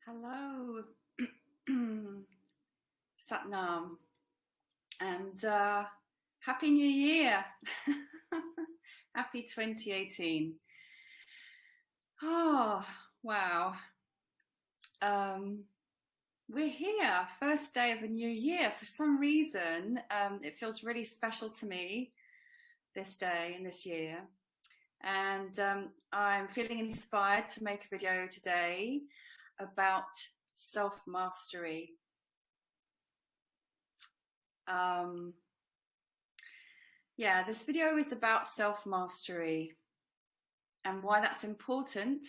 Hello, Satnam, and Happy New Year. Happy 2018. Oh, wow. We're here, first day of a new year. For some reason, it feels really special to me this day and this year. And I'm feeling inspired to make a video today about self-mastery. Yeah, this video is about self-mastery and why that's important,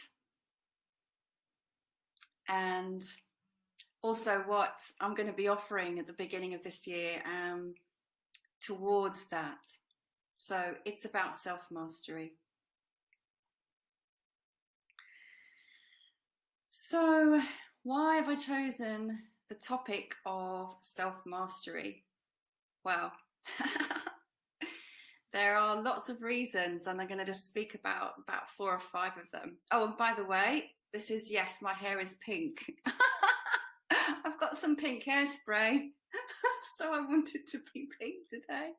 and also what I'm going to be offering at the beginning of this year towards that. So it's about self-mastery. So why have I chosen the topic of self-mastery? Well, there are lots of reasons, and I'm going to just speak about 4 or 5 of them. Oh, and by the way, this is, yes, my hair is pink. I've got some pink hairspray, so I wanted to be pink today.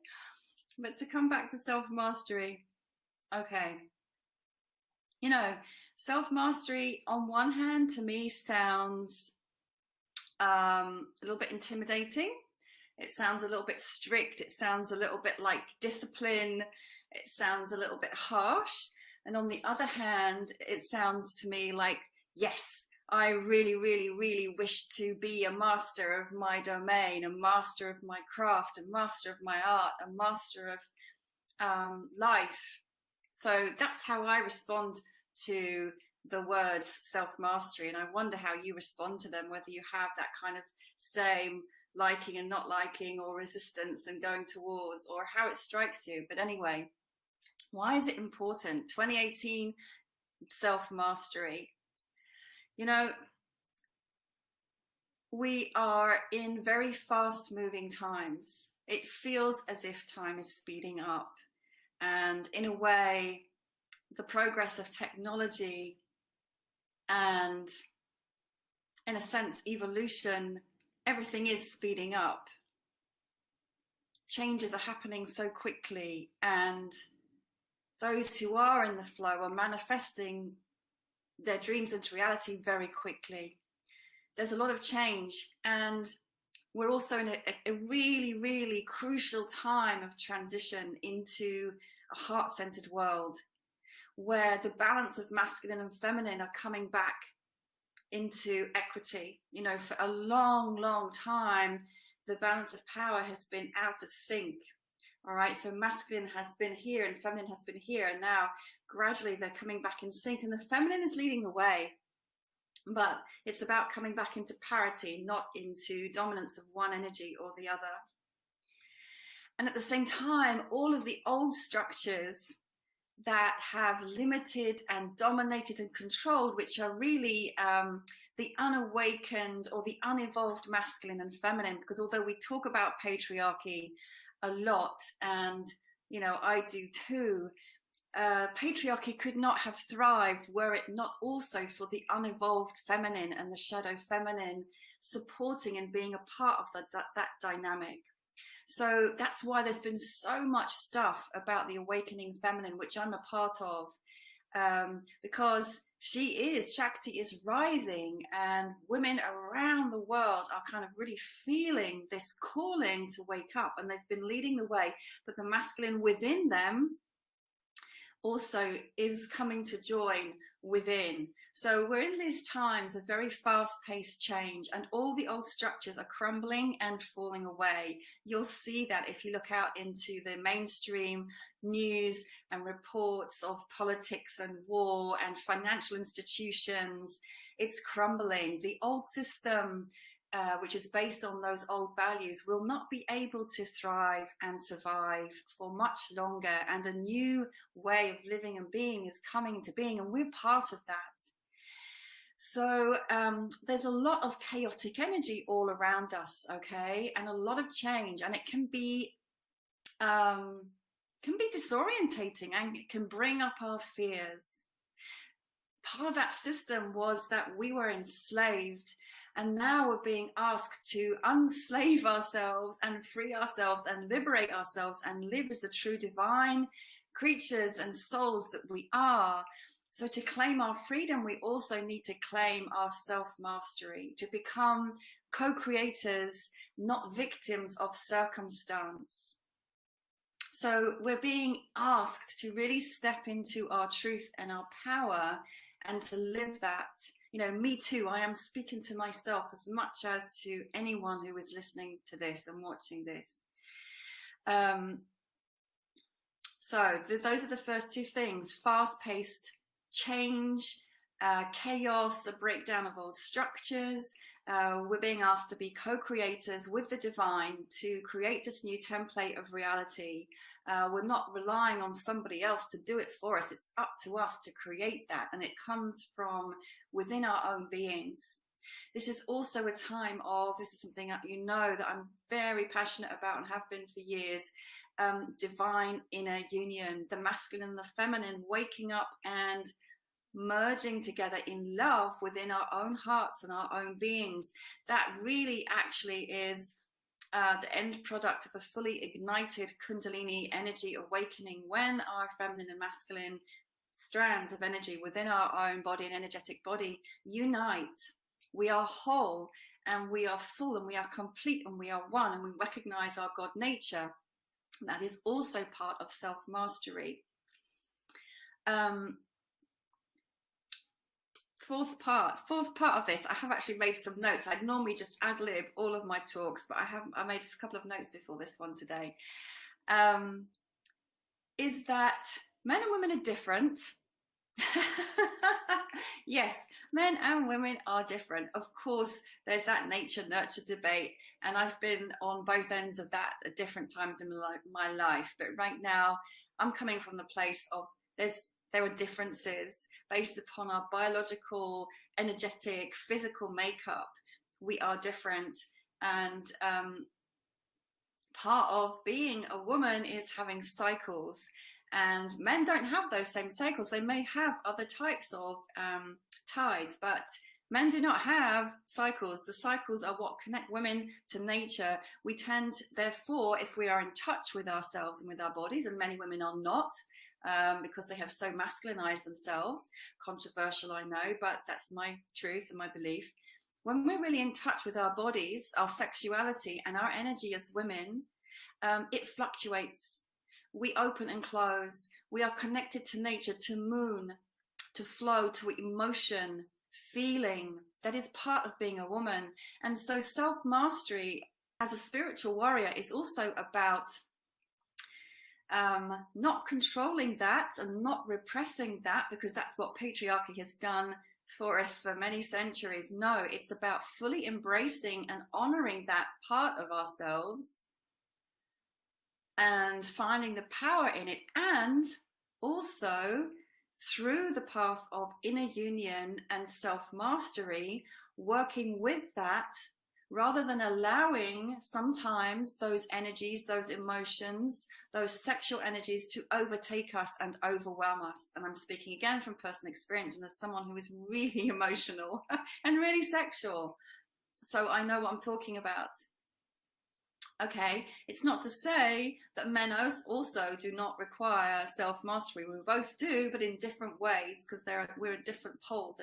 But to come back to self-mastery, okay. You know, self-mastery on one hand to me sounds a little bit intimidating. It sounds a little bit strict. It sounds a little bit like discipline. It sounds a little bit harsh. And on the other hand, it sounds to me like, yes, I really, really, really wish to be a master of my domain, a master of my craft, a master of my art, a master of life. So that's how I respond to the words self-mastery. And I wonder how you respond to them, whether you have that kind of same liking and not liking, or resistance and going towards, or how it strikes you. But anyway, why is it important? 2018 self-mastery. You know, we are in very fast moving times. It feels as if time is speeding up. And in a way, the progress of technology and, in a sense, evolution, everything is speeding up. Changes are happening so quickly, and those who are in the flow are manifesting their dreams into reality very quickly. There's a lot of change, and we're also in a really, really crucial time of transition into a heart-centered world, where the balance of masculine and feminine are coming back into equity. You know, for a long, long time, the balance of power has been out of sync. All right, so masculine has been here and feminine has been here, and now gradually they're coming back in sync, and the feminine is leading the way. But it's about coming back into parity, not into dominance of one energy or the other. And at the same time, all of the old structures that have limited and dominated and controlled, which are really the unawakened or the unevolved masculine and feminine, because although we talk about patriarchy a lot, and you know, I do too, patriarchy could not have thrived were it not also for the unevolved feminine and the shadow feminine supporting and being a part of that dynamic. So that's why there's been so much stuff about the awakening feminine, which I'm a part of, because Shakti is rising, and women around the world are kind of really feeling this calling to wake up, and they've been leading the way, but the masculine within them also is coming to join within. So we're in these times of very fast-paced change, and all the old structures are crumbling and falling away. You'll see that if you look out into the mainstream news and reports of politics and war and financial institutions. It's crumbling. The old system, which is based on those old values, will not be able to thrive and survive for much longer, and a new way of living and being is coming into being, and we're part of that. So there's a lot of chaotic energy all around us, okay, and a lot of change, and it can be disorientating, and it can bring up our fears. part of that system was that we were enslaved, and now we're being asked to unslave ourselves and free ourselves and liberate ourselves and live as the true divine creatures and souls that we are. So to claim our freedom, we also need to claim our self-mastery, to become co-creators, not victims of circumstance. So we're being asked to really step into our truth and our power and to live that. You know, me too, I am speaking to myself as much as to anyone who is listening to this and watching this. So those are the first two things: fast-paced change, chaos, a breakdown of old structures. We're being asked to be co-creators with the divine to create this new template of reality. We're not relying on somebody else to do it for us. It's up to us to create that, and it comes from within our own beings. This is also a time of, this is something that you know that I'm very passionate about and have been for years, divine inner union, the masculine and the feminine waking up and merging together in love within our own hearts and our own beings. That really actually is the end product of a fully ignited Kundalini energy awakening, when our feminine and masculine strands of energy within our own body and energetic body unite. We are whole and we are full and we are complete and we are one, and we recognize our God nature. That is also part of self-mastery. Fourth part of this, I have actually made some notes. I'd normally just ad-lib all of my talks, but I made a couple of notes before this one today. Is that men and women are different. Yes, men and women are different. Of course, there's that nature-nurture debate, and I've been on both ends of that at different times in my life. But right now, I'm coming from the place of there are differences based upon our biological, energetic, physical makeup. We are different, and part of being a woman is having cycles. And men don't have those same cycles. They may have other types of tides, but men do not have cycles. The cycles are what connect women to nature. We tend, therefore, if we are in touch with ourselves and with our bodies, and many women are not, because they have so masculinized themselves. Controversial, I know, but that's my truth and my belief. When we're really in touch with our bodies, our sexuality, and our energy as women, it fluctuates. We open and close. We are connected to nature, to moon, to flow, to emotion, feeling. That is part of being a woman. And so self-mastery as a spiritual warrior is also about not controlling that and not repressing that, because that's what patriarchy has done for us for many centuries. No, it's about fully embracing and honoring that part of ourselves and finding the power in it, and also through the path of inner union and self-mastery, working with that rather than allowing sometimes those energies, those emotions, those sexual energies to overtake us and overwhelm us. And I'm speaking again from personal experience and as someone who is really emotional and really sexual. So I know what I'm talking about. Okay, it's not to say that men also do not require self-mastery. We both do, but in different ways, because we're at different poles.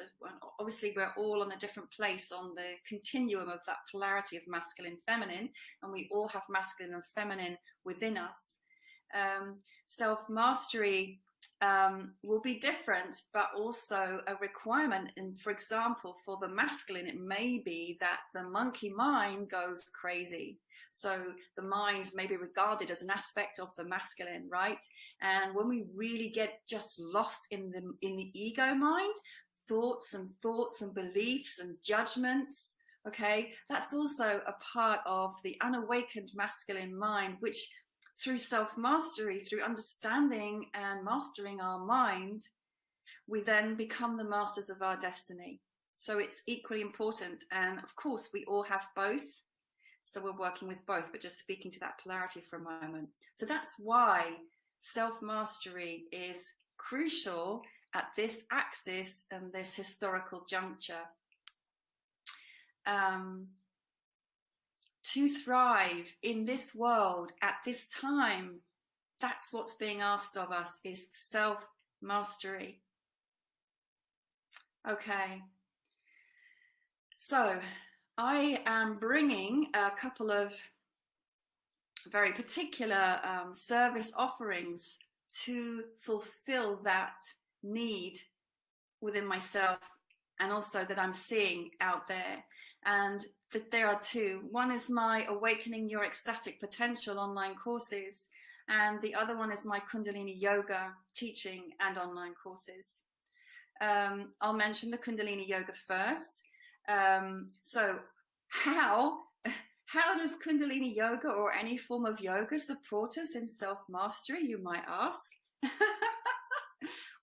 Obviously, we're all on a different place on the continuum of that polarity of masculine, feminine, and we all have masculine and feminine within us. Self-mastery will be different, but also a requirement. And for example, for the masculine, it may be that the monkey mind goes crazy. So the mind may be regarded as an aspect of the masculine, right? And when we really get just lost in the ego mind, thoughts and beliefs and judgments, okay, that's also a part of the unawakened masculine mind, which through self-mastery, through understanding and mastering our mind, we then become the masters of our destiny. So it's equally important. And of course, we all have both. So we're working with both, but just speaking to that polarity for a moment. So that's why self-mastery is crucial at this axis and this historical juncture. To thrive in this world at this time, that's what's being asked of us, is self-mastery. Okay, so I am bringing a couple of very particular service offerings to fulfill that need within myself, and also that I'm seeing out there. And that there are two. One is my Awakening Your Ecstatic Potential online courses, and the other one is my Kundalini Yoga teaching and online courses. I'll mention the Kundalini Yoga first. So how does Kundalini Yoga or any form of yoga support us in self-mastery, you might ask?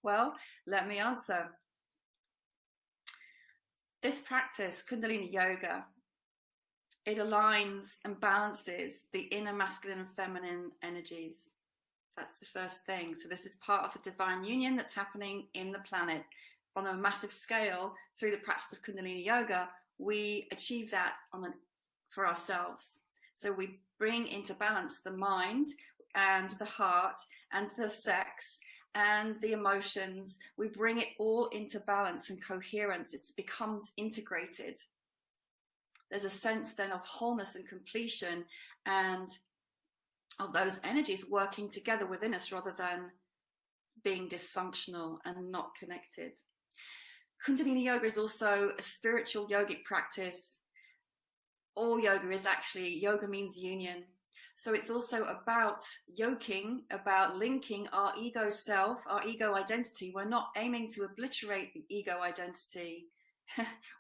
Well, let me answer. This practice, Kundalini Yoga, it aligns and balances the inner masculine and feminine energies. That's the first thing. So this is part of the divine union that's happening in the planet on a massive scale. Through the practice of Kundalini Yoga, we achieve that for ourselves. So we bring into balance the mind and the heart and the sex and the emotions. We bring it all into balance and coherence. It becomes integrated. There's a sense then of wholeness and completion, and of those energies working together within us rather than being dysfunctional and not connected. Kundalini Yoga is also a spiritual yogic practice. All yoga is actually, yoga means union. So it's also about yoking, about linking our ego self, our ego identity. We're not aiming to obliterate the ego identity.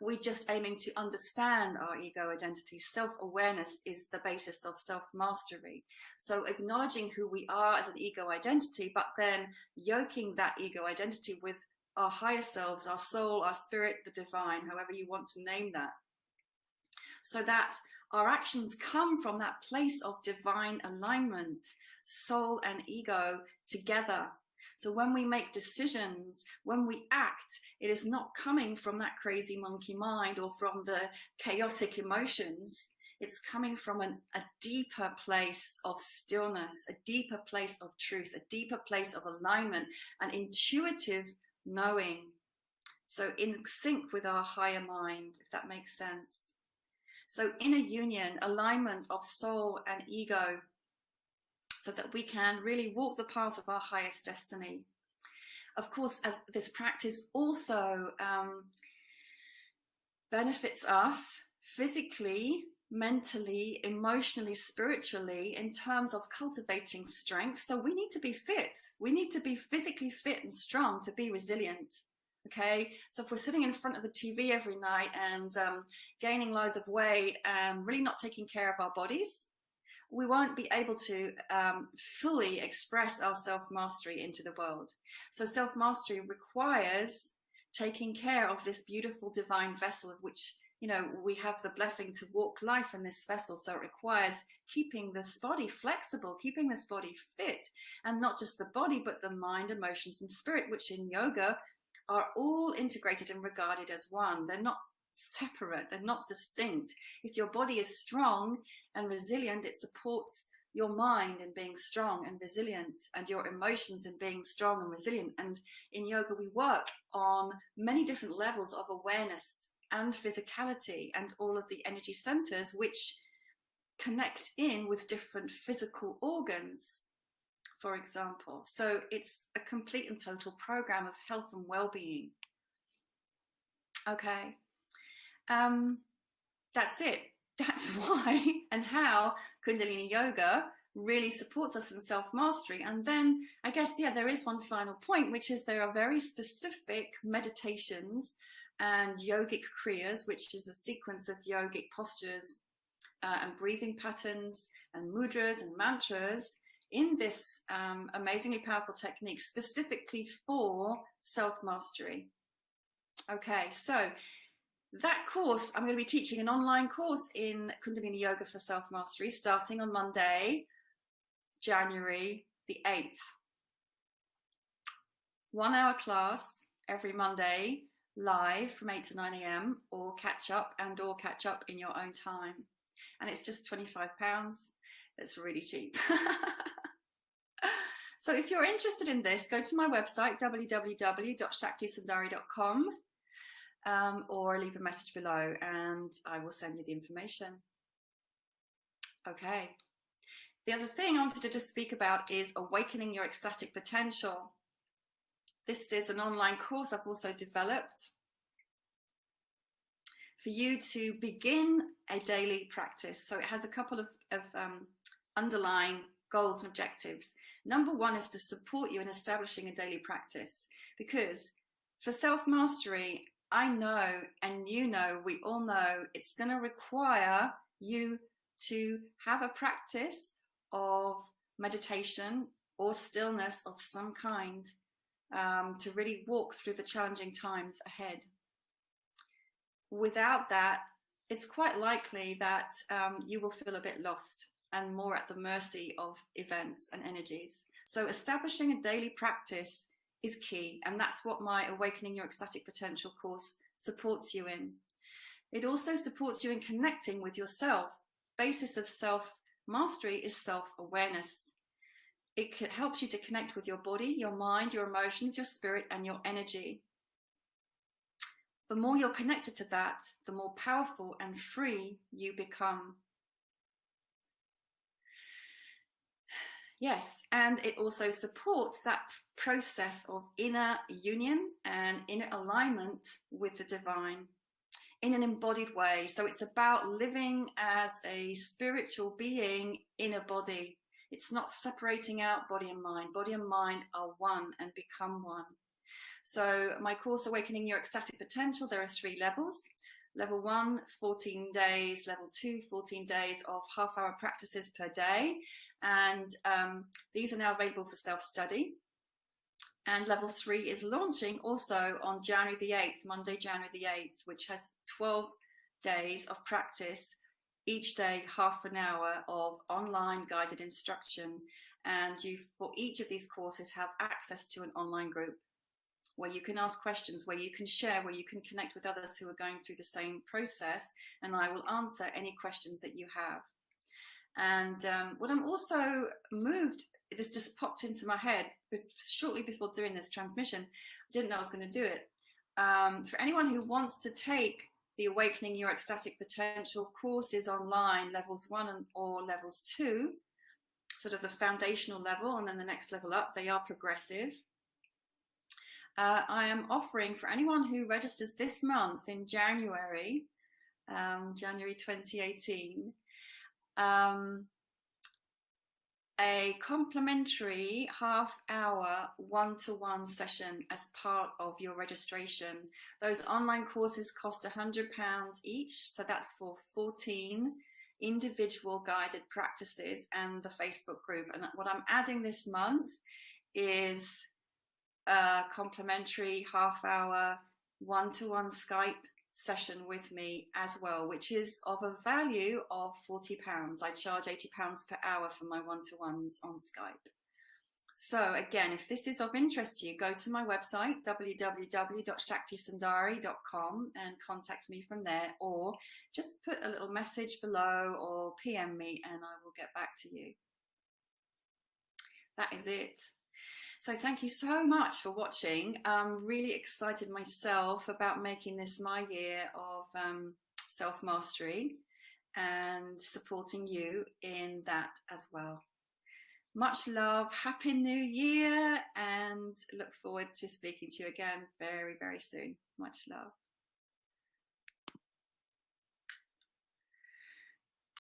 We're just aiming to understand our ego identity. Self-awareness is the basis of self-mastery. So acknowledging who we are as an ego identity, but then yoking that ego identity with our higher selves, our soul, our spirit, the divine, however you want to name that. So that our actions come from that place of divine alignment, soul and ego together. So when we make decisions, when we act, it is not coming from that crazy monkey mind or from the chaotic emotions. It's coming from a deeper place of stillness, a deeper place of truth, a deeper place of alignment, an intuitive knowing. So in sync with our higher mind, if that makes sense. So inner union, alignment of soul and ego, so that we can really walk the path of our highest destiny. Of course, as this practice also benefits us physically, mentally, emotionally, spiritually, in terms of cultivating strength. So we need to be fit. We need to be physically fit and strong to be resilient. Okay, so if we're sitting in front of the TV every night and gaining loads of weight and really not taking care of our bodies, we won't be able to fully express our self-mastery into the world. So self-mastery requires taking care of this beautiful divine vessel of which, you know, we have the blessing to walk life in this vessel. So it requires keeping this body flexible, keeping this body fit, and not just the body, but the mind, emotions, and spirit, which in yoga are all integrated and regarded as one. They're not separate, they're not distinct. If your body is strong and resilient, it supports your mind in being strong and resilient, and your emotions in being strong and resilient. And in yoga, we work on many different levels of awareness and physicality and all of the energy centers which connect in with different physical organs, for example. So it's a complete and total program of health and well-being. Okay, that's it. That's why and how Kundalini Yoga really supports us in self-mastery. And then I guess, yeah, there is one final point, which is there are very specific meditations and yogic kriyas, which is a sequence of yogic postures and breathing patterns and mudras and mantras in this amazingly powerful technique specifically for self-mastery. Okay, so that course, I'm going to be teaching an online course in Kundalini Yoga for self-mastery starting on Monday, January the 8th. 1 hour class every Monday, live from 8 to 9 a.m, or catch up in your own time. And it's just £25. It's really cheap. So if you're interested in this, go to my website, www.shaktisundari.com, or leave a message below and I will send you the information. Okay. The other thing I wanted to just speak about is awakening your ecstatic potential. This is an online course I've also developed for you to begin a daily practice. So it has a couple of underlying goals and objectives. Number one is to support you in establishing a daily practice, because for self-mastery, I know, and you know, we all know, it's going to require you to have a practice of meditation or stillness of some kind, to really walk through the challenging times ahead. Without that, it's quite likely that you will feel a bit lost and more at the mercy of events and energies. So establishing a daily practice is key, and that's what my Awakening Your Ecstatic Potential course supports you in. It also supports you in connecting with yourself. Basis of self-mastery is self-awareness. It helps you to connect with your body, your mind, your emotions, your spirit, and your energy. The more you're connected to that, the more powerful and free you become. Yes, and it also supports that process of inner union and inner alignment with the divine in an embodied way. So it's about living as a spiritual being in a body. It's not separating out body and mind. Body and mind are one and become one. So my course, Awakening Your Ecstatic Potential, there are 3 levels. Level 1, 14 days. Level 2, 14 days of half-hour practices per day. And these are now available for self-study. And level 3 is launching also on January the 8th, Monday, January the 8th, which has 12 days of practice, each day half an hour of online guided instruction. And you, for each of these courses, have access to an online group where you can ask questions, where you can share, where you can connect with others who are going through the same process, and I will answer any questions that you have. And what I'm also moved, this just popped into my head shortly before doing this transmission. I didn't know I was going to do it. For anyone who wants to take the Awakening Your Ecstatic Potential courses online, levels 1 or levels 2, sort of the foundational level, and then the next level up, they are progressive. I am offering for anyone who registers this month in January, January 2018, a complimentary half-hour one-to-one session as part of your registration. Those online courses cost £100 each, so that's for 14 individual guided practices and the Facebook group. And what I'm adding this month is a complimentary half-hour one-to-one Skype session with me as well, which is of a value of £40. I charge £80 per hour for my one-to-ones on Skype. So again, if this is of interest to you, go to my website, www.shaktisundari.com, and contact me from there, or just put a little message below or PM me and I will get back to you. That is it. So thank you so much for watching. I'm really excited myself about making this my year of self-mastery and supporting you in that as well. Much love, Happy New Year, and look forward to speaking to you again very, very soon. Much love.